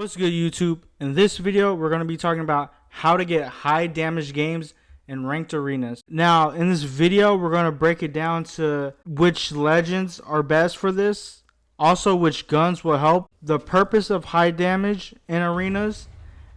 What's good, YouTube? In this video, we're going to be talking about how to get high damage games in ranked arenas. Now, in this video, we're going to break it down to which legends are best for this, also which guns will help, the purpose of high damage in arenas,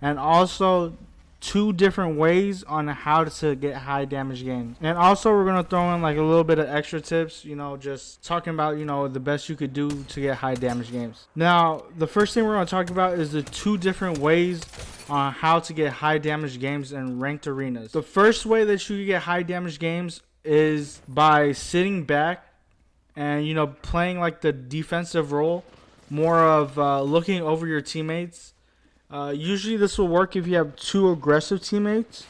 and also 2 different ways on how to get high damage games. And also we're going to throw in like a little bit of extra tips, just talking about, the best you could do to get high damage games. Now, the first thing we're going to talk about is the 2 different ways on how to get high damage games in ranked arenas. The first way that you can get high damage games is by sitting back and, playing like the defensive role, more of looking over your teammates. Usually this will work if you have 2 aggressive teammates,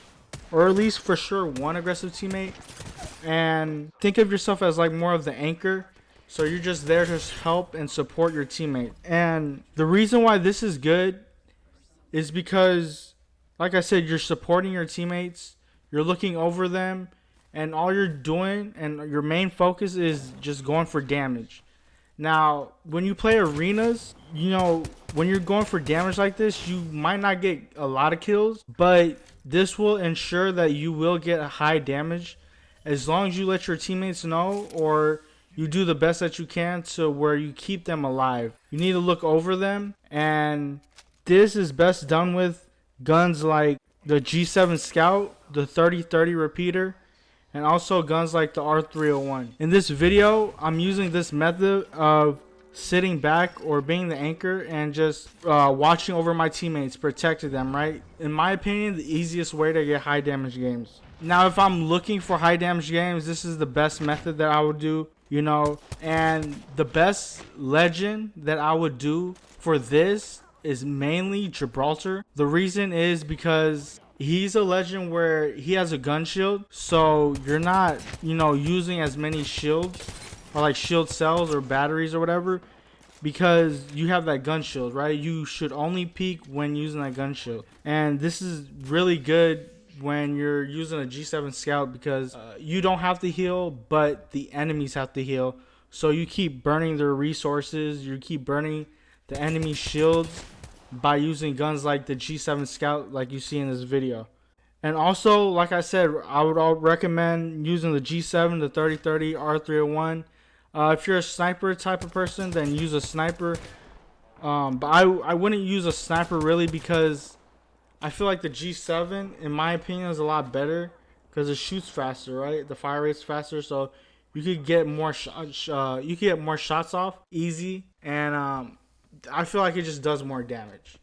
or at least for sure 1 aggressive teammate. And think of yourself as like more of the anchor, so you're just there to help and support your teammate. And the reason why this is good is because, like I said, you're supporting your teammates, you're looking over them, and all you're doing and your main focus is just going for damage. Now, when you play arenas, when you're going for damage like this, you might not get a lot of kills, but this will ensure that you will get a high damage as long as you let your teammates know, or you do the best that you can to where you keep them alive. You need to look over them, and this is best done with guns like the G7 Scout, the 30-30 repeater, and also guns like the R301. In this video, I'm using this method of sitting back or being the anchor and just watching over my teammates, protecting them, right? In my opinion, the easiest way to get high damage games. Now, if I'm looking for high damage games, this is the best method that I would do, and the best legend that I would do for this is mainly Gibraltar. The reason is because he's a legend where he has a gun shield, so you're not, using as many shields or like shield cells or batteries or whatever, because you have that gun shield, right? You should only peek when using that gun shield. And this is really good when you're using a G7 Scout because you don't have to heal, but the enemies have to heal. So you keep burning their resources, you keep burning the enemy shields by using guns like the G7 Scout like you see in this video. And also, like I said, I would recommend using the G7, the 30-30, R301. If you're a sniper type of person, then use a sniper. But I wouldn't use a sniper really, because I feel like the G7, in my opinion, is a lot better because it shoots faster, right? The fire rate's faster, so you could get more shots off easy, and I feel like it just does more damage.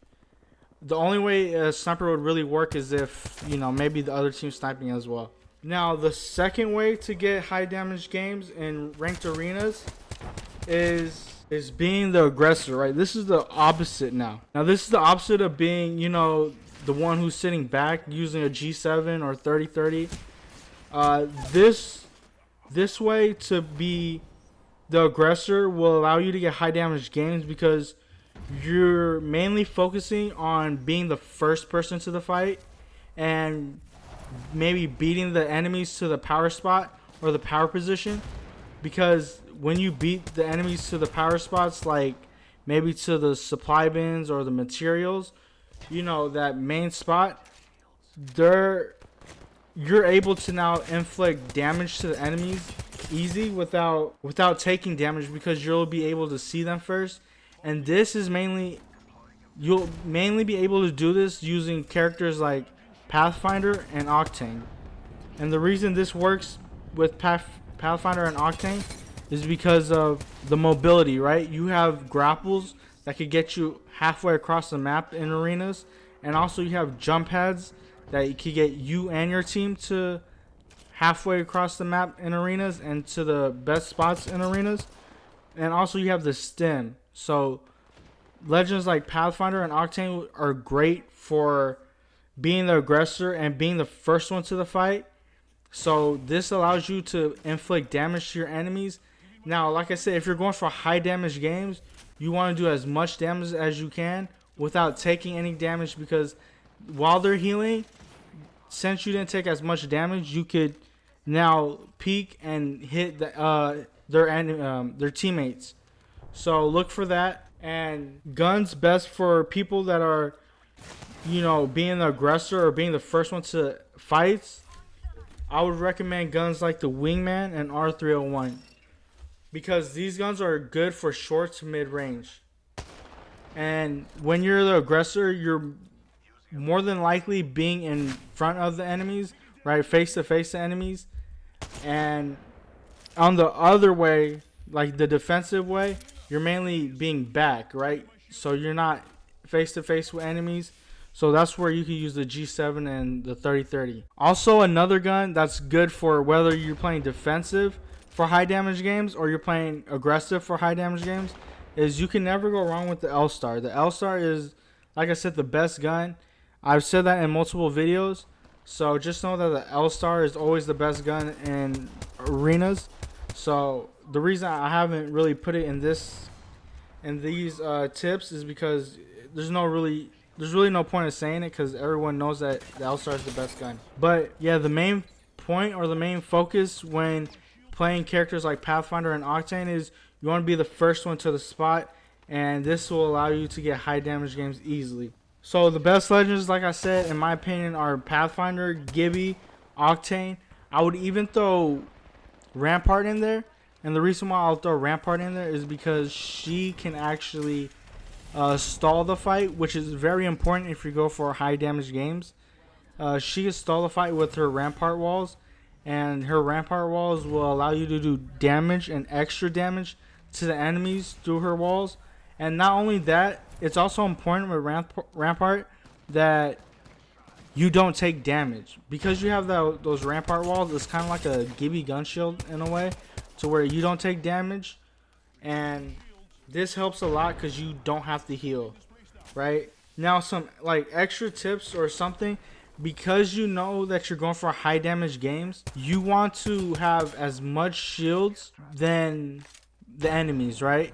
The only way a sniper would really work is if, maybe the other team's sniping as well. Now, the second way to get high damage games in ranked arenas is being the aggressor, right? This is the opposite now. Now, this is the opposite of being, the one who's sitting back using a G7 or 30-30. This way to be the aggressor will allow you to get high damage games because you're mainly focusing on being the first person to the fight and maybe beating the enemies to the power spot or the power position. Because when you beat the enemies to the power spots, like maybe to the supply bins or the materials, that main spot, you're able to now inflict damage to the enemies easy without taking damage, because you'll be able to see them first. And this is you'll mainly be able to do this using characters like Pathfinder and Octane. And the reason this works with Pathfinder and Octane is because of the mobility, right? You have grapples that could get you halfway across the map in arenas, and also you have jump pads that could get you and your team to halfway across the map in arenas and to the best spots in arenas. And also you have the stim. So legends like Pathfinder and Octane are great for being the aggressor and being the first one to the fight. So this allows you to inflict damage to your enemies. Now, like I said, if you're going for high damage games, you want to do as much damage as you can without taking any damage, because while they're healing, since you didn't take as much damage, you could now peek and hit their teammates. So look for that. And guns best for people that are, you know, being the aggressor or being the first one to fights. I would recommend guns like the Wingman and R301 because these guns are good for short to mid range. And when you're the aggressor, you're more than likely being in front of the enemies, right, face to face to enemies. And on the other way, like the defensive way, you're mainly being back, right? So you're not face to face with enemies. So that's where you can use the G7 and the 3030. Also, another gun that's good for whether you're playing defensive for high damage games or you're playing aggressive for high damage games is you can never go wrong with the L-Star. The L-Star is, like I said, the best gun. I've said that in multiple videos. So just know that the L-Star is always the best gun in arenas. So the reason I haven't really put it in these tips is because there's really no point of saying it because everyone knows that the L-Star is the best gun. But yeah, the main point or the main focus when playing characters like Pathfinder and Octane is you want to be the first one to the spot, and this will allow you to get high damage games easily. So the best legends, like I said, in my opinion, are Pathfinder, Gibby, Octane. I would even throw Rampart in there. And the reason why I'll throw Rampart in there is because she can actually stall the fight, which is very important if you go for high damage games. She can stall the fight with her Rampart walls. And her Rampart walls will allow you to do damage and extra damage to the enemies through her walls. And not only that, it's also important with Rampart that you don't take damage. Because you have those Rampart walls, it's kind of like a Gibby gun shield in a way, to where you don't take damage. And this helps a lot because you don't have to heal, right? Now some like extra tips or something, because you know that you're going for high damage games, you want to have as much shields than the enemies, right?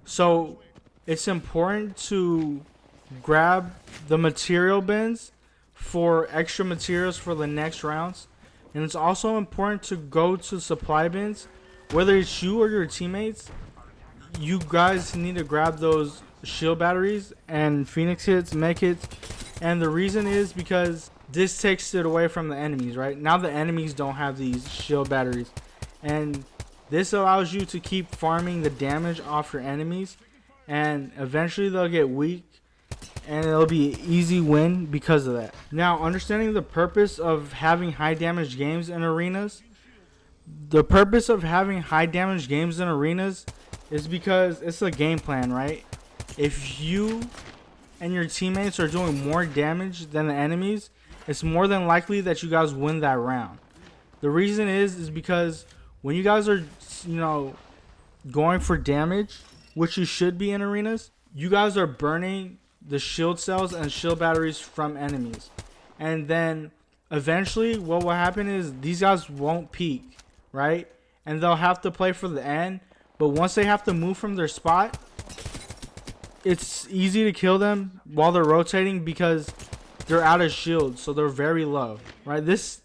So it's important to grab the material bins for extra materials for the next rounds. And it's also important to go to supply bins, whether it's you or your teammates. You guys need to grab those shield batteries and Phoenix hits, mech hits. And the reason is because this takes it away from the enemies, right? Now the enemies don't have these shield batteries. And this allows you to keep farming the damage off your enemies. And eventually they'll get weak. And it'll be an easy win because of that. Now, understanding the purpose of having high damage games in arenas. The purpose of having high damage games in arenas is because it's a game plan, right? If you and your teammates are doing more damage than the enemies, it's more than likely that you guys win that round. The reason is because when you guys are, you know, going for damage, which you should be in arenas, you guys are burning the shield cells and shield batteries from enemies. And then eventually what will happen is these guys won't peek, right? And they'll have to play for the end. But once they have to move from their spot, it's easy to kill them while they're rotating because they're out of shield, so they're very low, right? This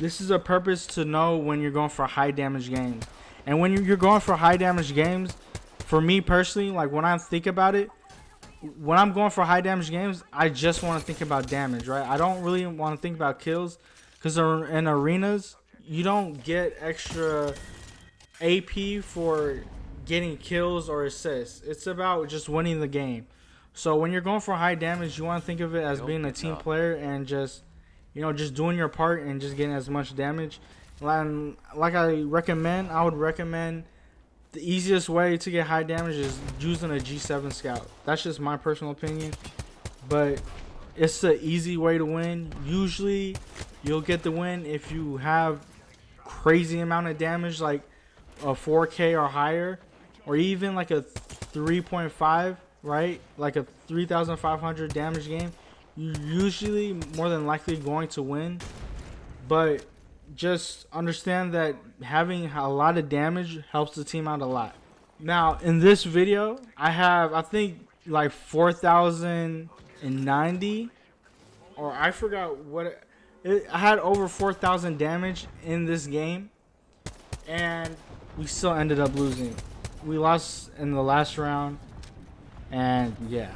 is a purpose to know when you're going for high damage games. And when you're going for high damage games, for me personally, like when I think about it, when I'm going for high damage games, I just want to think about damage, right? I don't really want to think about kills because in arenas, you don't get extra AP for getting kills or assists. It's about just winning the game. So when you're going for high damage, you want to think of it as being a team player and just, you know, just doing your part and just getting as much damage. And like I would recommend the easiest way to get high damage is using a G7 scout. That's just my personal opinion, but it's the easy way to win. Usually you'll get the win if you have crazy amount of damage, like a 4K or higher, or even like a 3.5, right? Like a 3,500 damage game. You're usually more than likely going to win, but just understand that having a lot of damage helps the team out a lot. Now in this video I have, I think, like 4,090, or I forgot what I had over 4,000 damage in this game, and we still ended up losing. We lost in the last round, And yeah,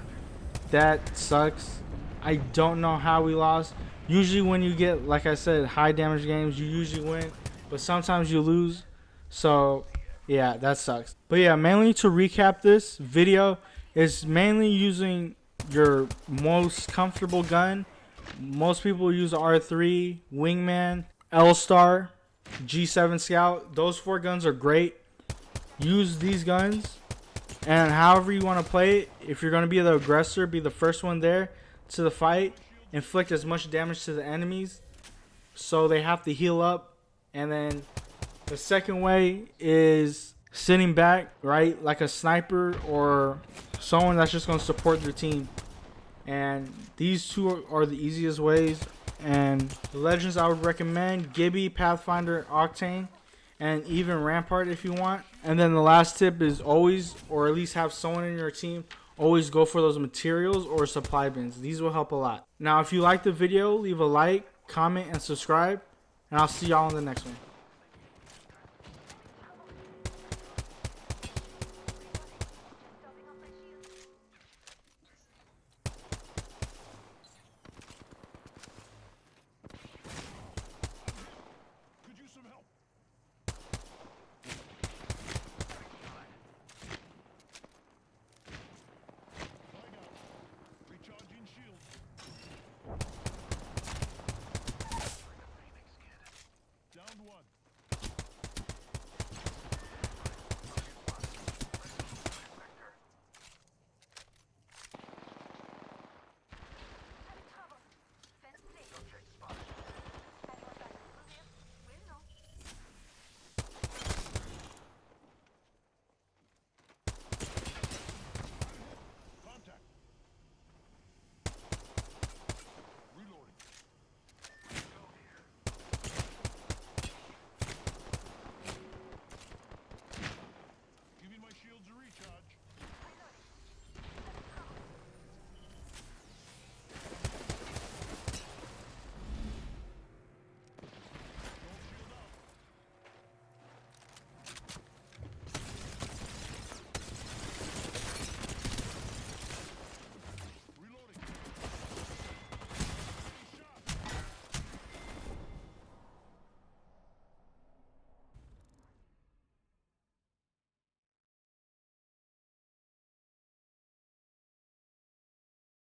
that sucks. I don't know how we lost. Usually when you get, like I said, high damage games, you usually win, but sometimes you lose. So yeah, that sucks. But yeah, mainly to recap this video is mainly using your most comfortable gun. Most people use R3, Wingman, L-Star, G7 Scout. Those 4 guns are great. Use these guns, and however you want to play it. If you're going to be the aggressor, be the first one there to the fight, inflict as much damage to the enemies so they have to heal up. And then the second way is sitting back, right, like a sniper or someone that's just going to support their team. And these two are the easiest ways. And the legends I would recommend: Gibby, Pathfinder, Octane, and even Rampart if you want. And then the last tip is always, or at least have someone in your team, always go for those materials or supply bins. These will help a lot. Now, if you like the video, leave a like, comment, and subscribe. And I'll see y'all in the next one. Giving my shields a recharge.